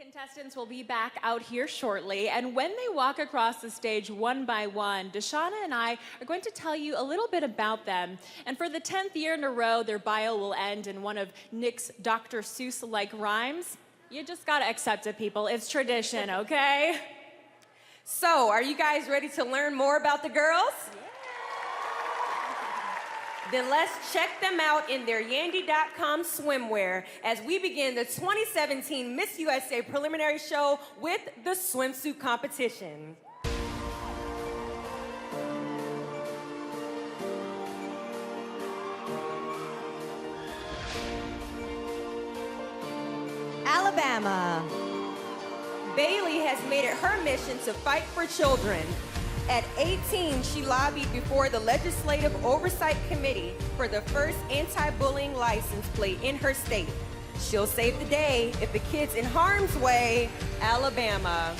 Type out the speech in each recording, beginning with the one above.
Contestants will be back out here shortly, and when they walk across the stage one by one, DeShawna and I are going to tell you a little bit about them. And for the 10th year in a row, their bio will end in one of Nick's Dr. Seuss-like rhymes. You just gotta accept it, people. It's tradition, okay? So, are you guys ready to learn more about the girls? Yeah. Then let's check them out in their Yandy.com swimwear as we begin the 2017 Miss USA preliminary show with the swimsuit competition. Alabama. BAYLEE has made it her mission to fight for children. At 18, she lobbied before the Legislative Oversight Committee for the first anti-bullying license plate in her state. She'll save the day if the kid's in harm's way. Alabama.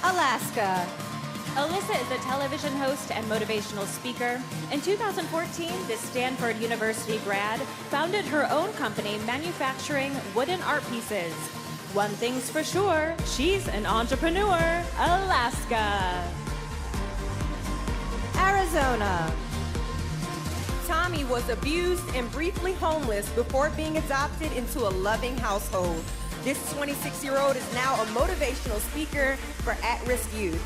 Alaska. ALYSSA is a television host and motivational speaker. In 2014, this Stanford University grad founded her own company manufacturing wooden art pieces. One thing's for sure, she's an entrepreneur. Alaska. Arizona. Tommy was abused and briefly homeless before being adopted into a loving household. This 26-year-old is now a motivational speaker for at-risk youth.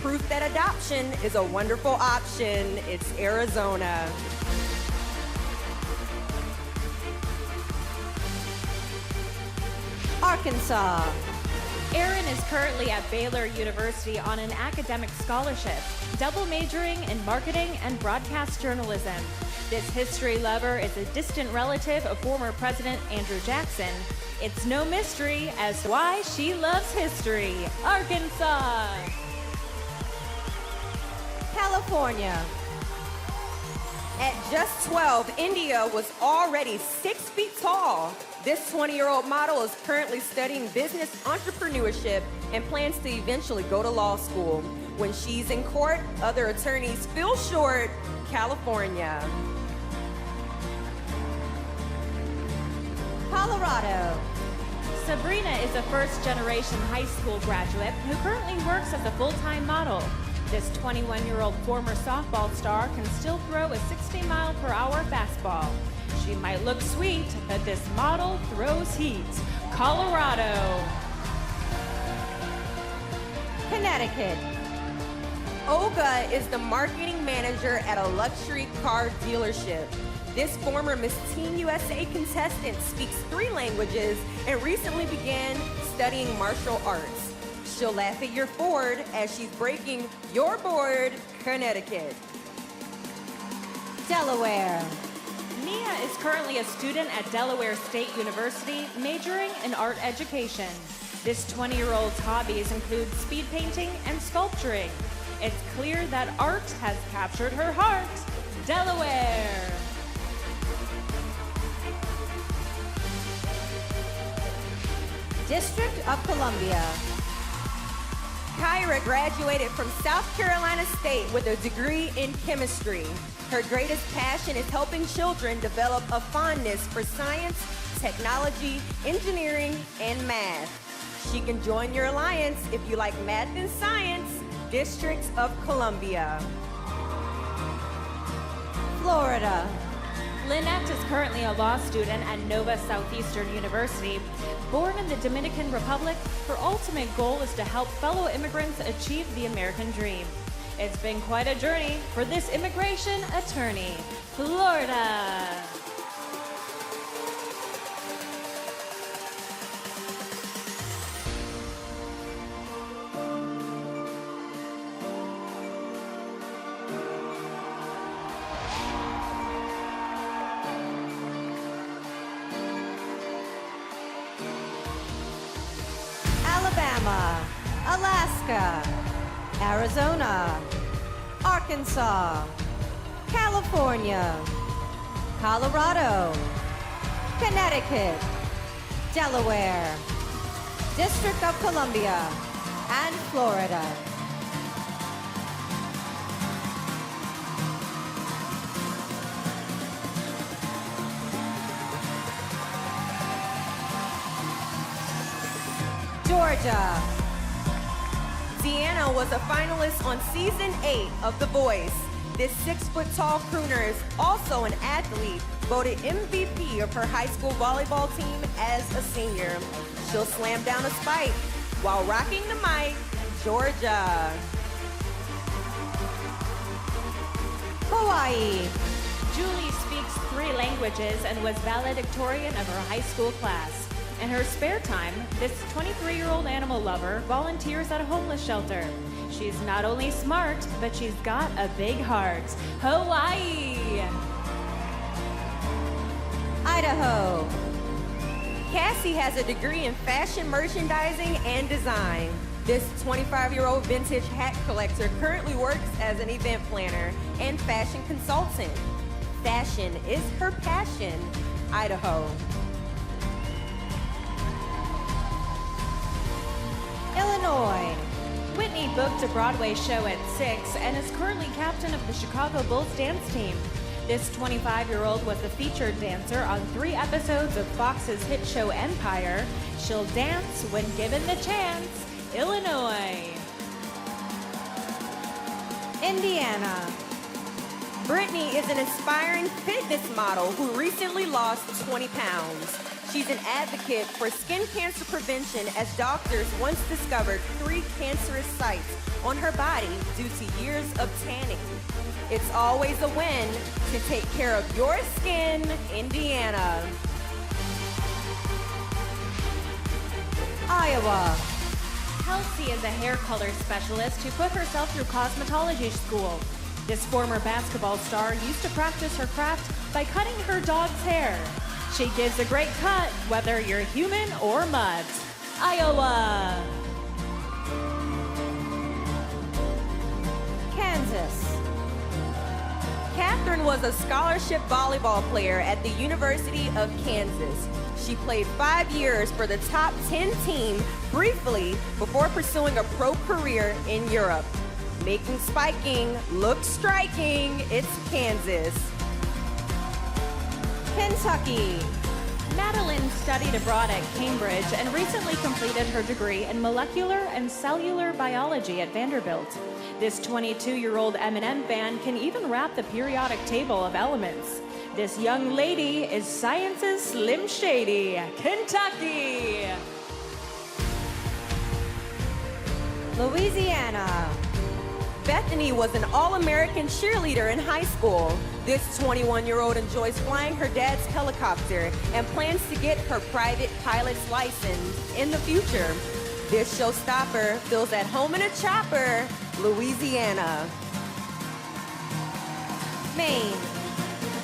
Proof that adoption is a wonderful option. It's Arizona. Arkansas. ARYNN is currently at Baylor University on an academic scholarship, double majoring in marketing and broadcast journalism. This history lover is a distant relative of former President Andrew Jackson. It's no mystery as to why she loves history. Arkansas. California. At just 12, India was already 6 feet tall. This 20-year-old model is currently studying business entrepreneurship and plans to eventually go to law school. When she's in court, other attorneys feel short. California. Colorado. SABRINA is a first-generation high school graduate who currently works as a full-time model. This 21-year-old former softball star can still throw a 60-mile-per-hour fastball. She might look sweet, but this model throws heat. Colorado. Connecticut. OLGA is the marketing manager at a luxury car dealership. This former Miss Teen USA contestant speaks 3 languages and recently began studying martial arts. She'll laugh at your Ford as she's breaking your board. Connecticut. Delaware. Nia is currently a student at Delaware State University, majoring in art education. This 20-year-old's hobbies include speed painting and sculpturing. It's clear that art has captured her heart. Delaware. District of Columbia. Kyra graduated from South Carolina State with a degree in chemistry. Her greatest passion is helping children develop a fondness for science, technology, engineering, and math. She can join your alliance if you like math and science. District of Columbia. Florida. Lynette is currently a law student at Nova Southeastern University. Born in the Dominican Republic, her ultimate goal is to help fellow immigrants achieve the American dream. It's been quite a journey for this immigration attorney. Florida. Alabama, Alaska, Arizona, Arkansas, California, Colorado, Connecticut, Delaware, District of Columbia, and Florida. Georgia. DEANNA was a finalist on season 8 of The Voice. This 6-foot-tall crooner is also an athlete, voted MVP of her high school volleyball team as a senior. She'll slam down a spike while rocking the mic, Georgia. Hawaii. Julie speaks 3 languages and was valedictorian of her high school class. In her spare time, this 23-year-old animal lover volunteers at a homeless shelter. She's not only smart, but she's got a big heart. Hawaii! Idaho. Cassie has a degree in fashion merchandising and design. This 25-year-old vintage hat collector currently works as an event planner and fashion consultant. Fashion is her passion. Idaho. Illinois. Whitney booked a Broadway show at 6 and is currently captain of the Chicago Bulls dance team. This 25-year-old was a featured dancer on 3 episodes of Fox's hit show Empire. She'll dance when given the chance. Illinois. Indiana. Brittany is an aspiring fitness model who recently lost 20 pounds. She's an advocate for skin cancer prevention as doctors once discovered 3 cancerous sites on her body due to years of tanning. It's always a win to take care of your skin, Indiana. Iowa. KELSEY is a hair color specialist who put herself through cosmetology school. This former basketball star used to practice her craft by cutting her dog's hair. She gives a great cut, whether you're human or mud. Iowa. Kansas. Catherine was a scholarship volleyball player at the University of Kansas. She played 5 years for the top 10 team briefly before pursuing a pro career in Europe. Making spiking look striking, it's Kansas. Kentucky. Madeline studied abroad at Cambridge and recently completed her degree in molecular and cellular biology at Vanderbilt. This 22-year-old M&M fan can even rap the periodic table of elements. This young lady is science's Slim Shady, Kentucky. Louisiana. Bethany was an All-American cheerleader in high school. This 21-year-old enjoys flying her dad's helicopter and plans to get her private pilot's license in the future. This showstopper feels at home in a chopper, Louisiana. Maine.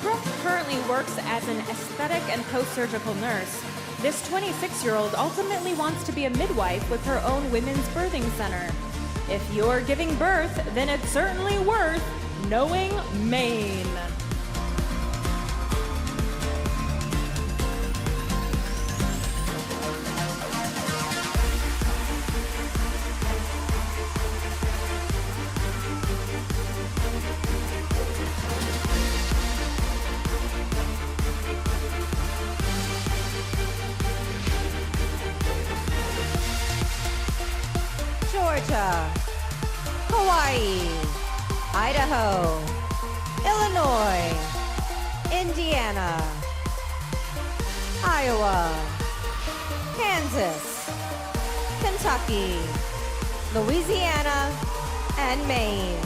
Brooke currently works as an aesthetic and post-surgical nurse. This 26-year-old ultimately wants to be a midwife with her own women's birthing center. If you're giving birth, then it's certainly worth knowing Maine. Georgia, Hawaii, Idaho, Illinois, Indiana, Iowa, Kansas, Kentucky, Louisiana, and Maine.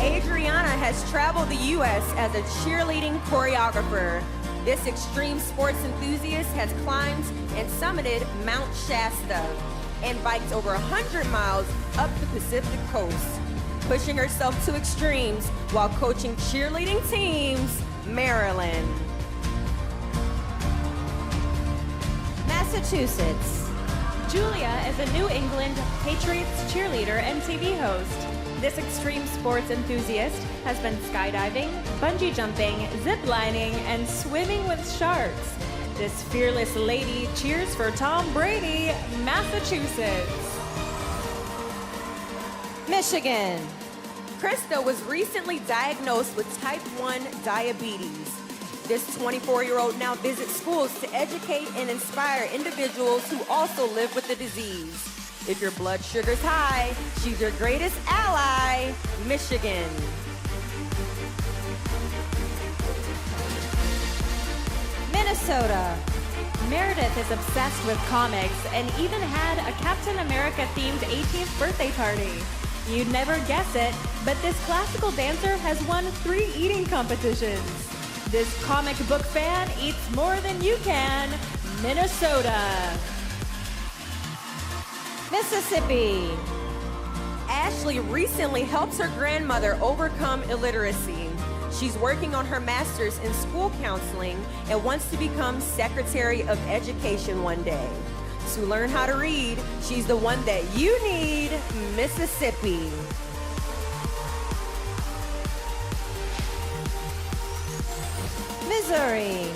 ADRIANNA has traveled the U.S. as a cheerleading choreographer. This extreme sports enthusiast has climbed and summited Mount Shasta and biked over 100 miles up the Pacific coast, pushing herself to extremes while coaching cheerleading teams, Maryland. Massachusetts. Julia is a New England Patriots cheerleader and TV host. This extreme sports enthusiast has been skydiving, bungee jumping, zip lining, and swimming with sharks. This fearless lady cheers for Tom Brady, Massachusetts. Michigan. KRISTA was recently diagnosed with type 1 diabetes. This 24-year-old now visits schools to educate and inspire individuals who also live with the disease. If your blood sugar's high, she's your greatest ally, Michigan. Minnesota. Meredith is obsessed with comics and even had a Captain America-themed 18th birthday party. You'd never guess it, but this classical dancer has won 3 eating competitions. This comic book fan eats more than you can, Minnesota. Mississippi. Ashley recently helps her grandmother overcome illiteracy. She's working on her master's in school counseling and wants to become Secretary of Education one day. To learn how to read, she's the one that you need, Mississippi. Missouri.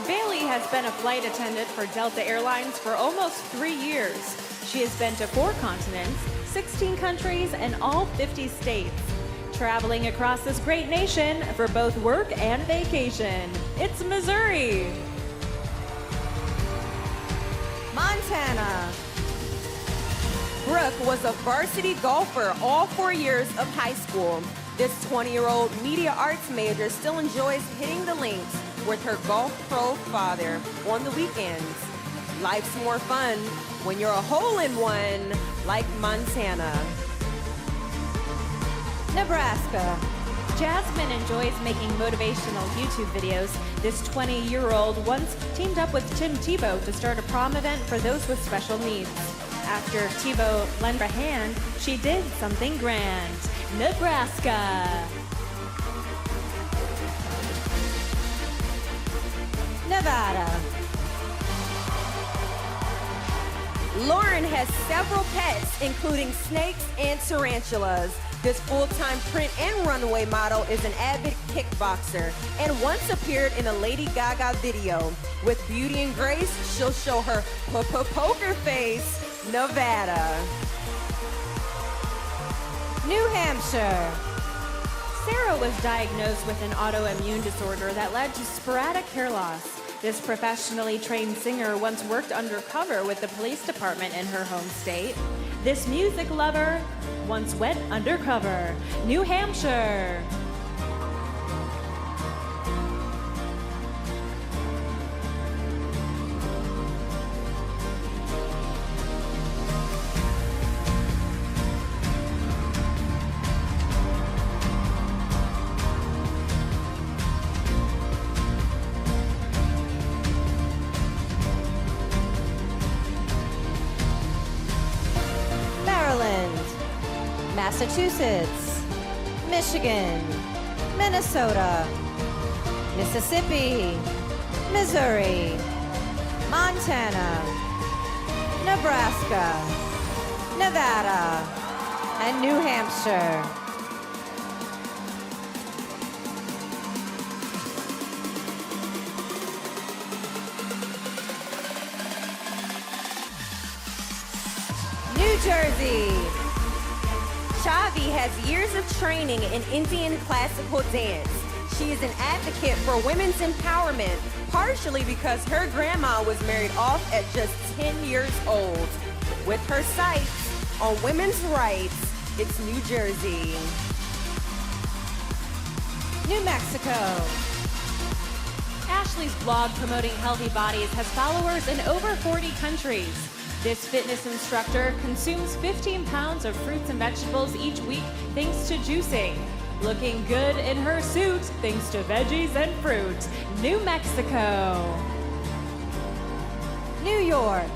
BAYLEE has been a flight attendant for Delta Airlines for almost 3 years. She has been to 4 continents, 16 countries, and all 50 states. Traveling across this great nation for both work and vacation. It's Missouri. Montana. Brooke was a varsity golfer all 4 years of high school. This 20-year-old media arts major still enjoys hitting the links with her golf pro father on the weekends. Life's more fun when you're a hole-in-one like Montana. Nebraska. Jasmine enjoys making motivational YouTube videos. This 20-year-old once teamed up with Tim Tebow to start a prom event for those with special needs. After Tebow lent a hand, she did something grand. Nebraska. Nevada. Lauren has several pets, including snakes and tarantulas. This full-time print and runway model is an avid kickboxer and once appeared in a Lady Gaga video. With beauty and grace, she'll show her poker face, Nevada. New Hampshire. Sarah was diagnosed with an autoimmune disorder that led to sporadic hair loss. This professionally trained singer once worked undercover with the police department in her home state. This music lover once went undercover. New Hampshire. Massachusetts, Michigan, Minnesota, Mississippi, Missouri, Montana, Nebraska, Nevada, and New Hampshire. New Jersey. Chavi has years of training in Indian classical dance. She is an advocate for women's empowerment, partially because her grandma was married off at just 10 years old. With her sights on women's rights, it's New Jersey. New Mexico. Ashley's blog promoting healthy bodies has followers in over 40 countries. This fitness instructor consumes 15 pounds of fruits and vegetables each week thanks to juicing. Looking good in her suit thanks to veggies and fruit. New Mexico. New York.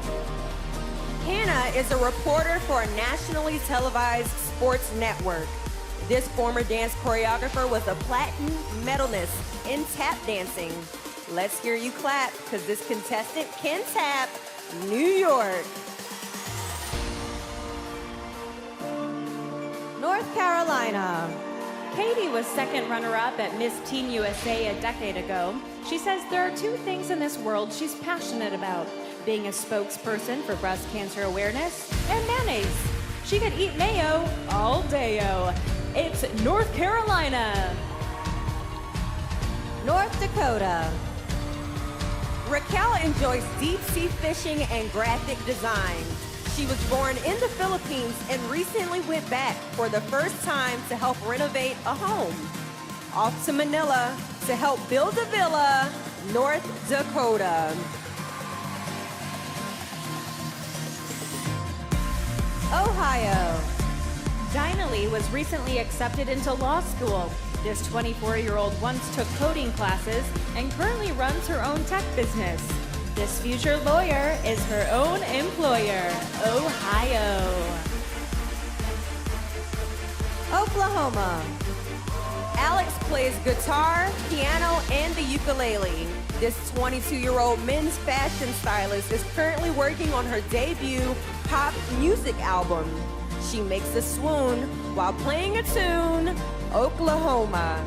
Hannah is a reporter for a nationally televised sports network. This former dance choreographer was a platinum medalist in tap dancing. Let's hear you clap, because this contestant can tap. New York. North Carolina. Katie was second runner-up at Miss Teen USA a decade ago. She says there are 2 things in this world she's passionate about: being a spokesperson for breast cancer awareness and mayonnaise. She could eat mayo all dayo. It's North Carolina. North Dakota. Raquel enjoys deep sea fishing and graphic design. She was born in the Philippines and recently went back for the first time to help renovate a home. Off to Manila to help build a villa, North Dakota. Ohio. Dinah Lee was recently accepted into law school. This 24-year-old once took coding classes and currently runs her own tech business. This future lawyer is her own employer, Ohio. Oklahoma. Alex plays guitar, piano, and the ukulele. This 22-year-old men's fashion stylist is currently working on her debut pop music album. She makes a swoon while playing a tune, Oklahoma.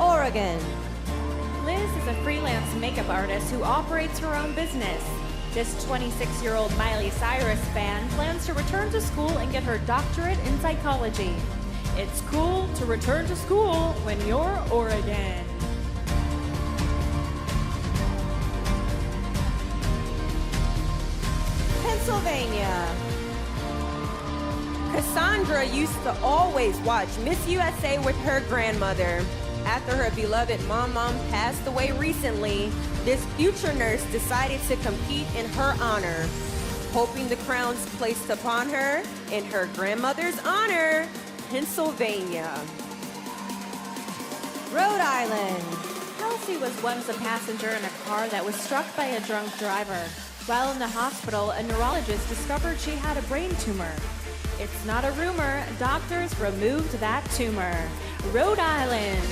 Oregon. Liz is a freelance makeup artist who operates her own business. This 26-year-old Miley Cyrus fan plans to return to school and get her doctorate in psychology. It's cool to return to school when you're Oregon. Pennsylvania. Cassandra used to always watch Miss USA with her grandmother. After her beloved mom passed away recently, this future nurse decided to compete in her honor, hoping the crowns placed upon her in her grandmother's honor, Pennsylvania. Rhode Island. Kelsey was once a passenger in a car that was struck by a drunk driver. While in the hospital, a neurologist discovered she had a brain tumor. It's not a rumor, doctors removed that tumor. Rhode Island.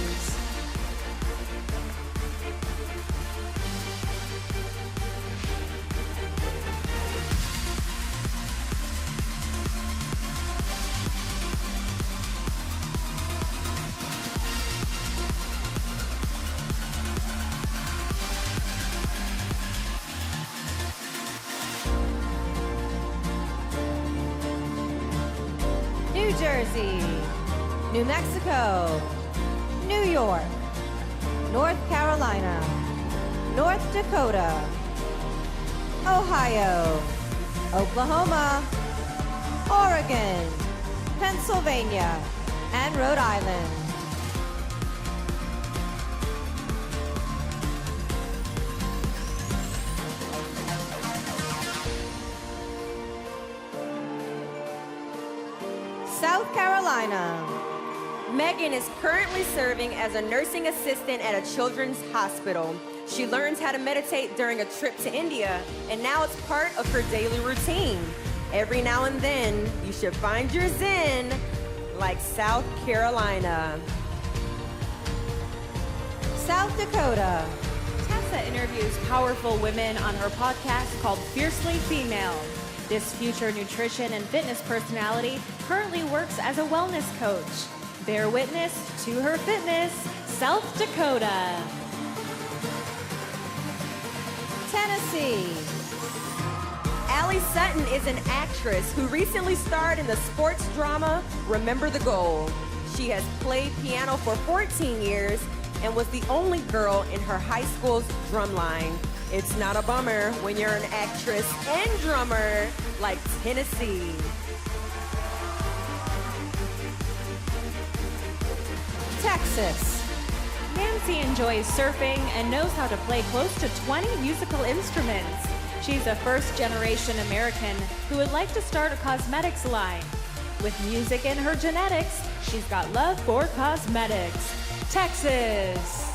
New Jersey. New Mexico. New York. North Carolina. North Dakota. Ohio. Oklahoma. Oregon. Pennsylvania. And Rhode Island. South Carolina. Megan is currently serving as a nursing assistant at a children's hospital. She learns how to meditate during a trip to India, and now it's part of her daily routine. Every now and then, you should find your zen, like South Carolina. South Dakota. Tessa interviews powerful women on her podcast called Fiercely Female. This future nutrition and fitness personality currently works as a wellness coach. Bear witness to her fitness, South Dakota. Tennessee. ALLEE-SUTTON is an actress who recently starred in the sports drama Remember the Goal. She has played piano for 14 years and was the only girl in her high school's drumline. It's not a bummer when you're an actress and drummer like Tennessee. Texas. Nancy enjoys surfing and knows how to play close to 20 musical instruments. She's a first-generation American who would like to start a cosmetics line. With music in her genetics, she's got love for cosmetics. Texas.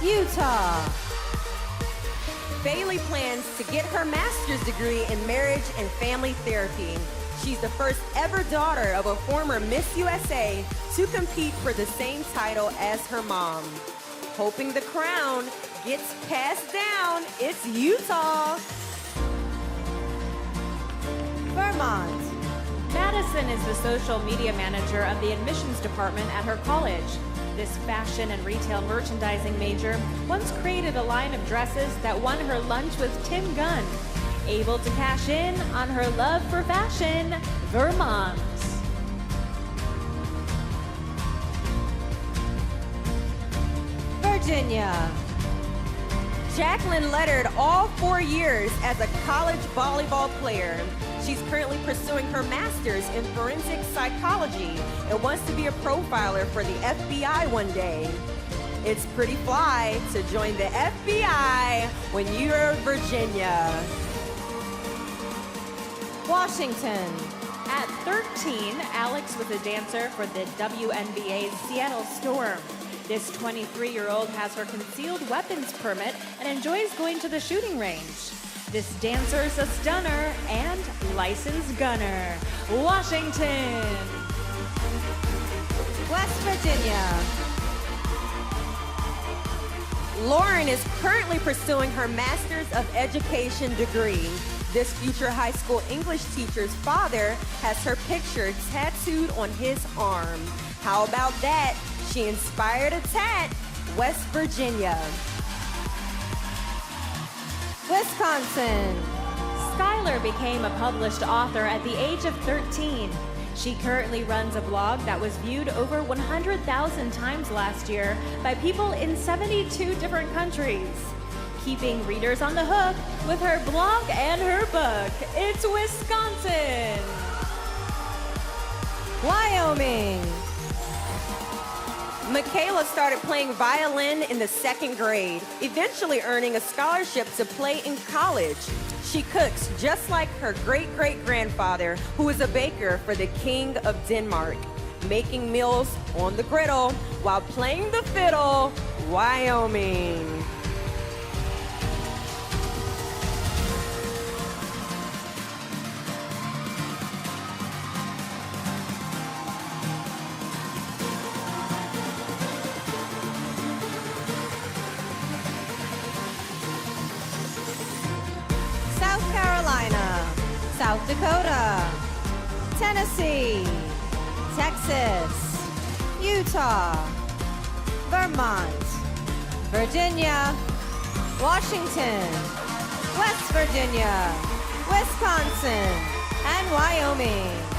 Utah. BAYLEE plans to get her master's degree in marriage and family therapy. She's the first ever daughter of a former Miss USA to compete for the same title as her mom. Hoping the crown gets passed down, it's Utah. Vermont. Madison is the social media manager of the admissions department at her college. This fashion and retail merchandising major once created a line of dresses that won her lunch with Tim Gunn. Able to cash in on her love for fashion, Vermont. Virginia. Jacqueline lettered all 4 years as a college volleyball player. She's currently pursuing her master's in forensic psychology and wants to be a profiler for the FBI one day. It's pretty fly to join the FBI when you're Virginia. Washington. At 13, Alex was a dancer for the WNBA's Seattle Storm. This 23-year-old has her concealed weapons permit and enjoys going to the shooting range. This dancer is a stunner and licensed gunner. Washington. West Virginia. Lauren is currently pursuing her Master's of Education degree. This future high school English teacher's father has her picture tattooed on his arm. How about that? She inspired a tat. West Virginia. Wisconsin. Skylar became a published author at the age of 13. She currently runs a blog that was viewed over 100,000 times last year by people in 72 different countries. Keeping readers on the hook with her blog and her book, it's Wisconsin. Wyoming. Michaela started playing violin in the 2nd grade, eventually earning a scholarship to play in college. She cooks just like her great-great-grandfather, who was a baker for the King of Denmark, making meals on the griddle while playing the fiddle. Wyoming. South Carolina. South Dakota. Tennessee. Texas. Utah. Vermont. Virginia. Washington. West Virginia. Wisconsin. And Wyoming.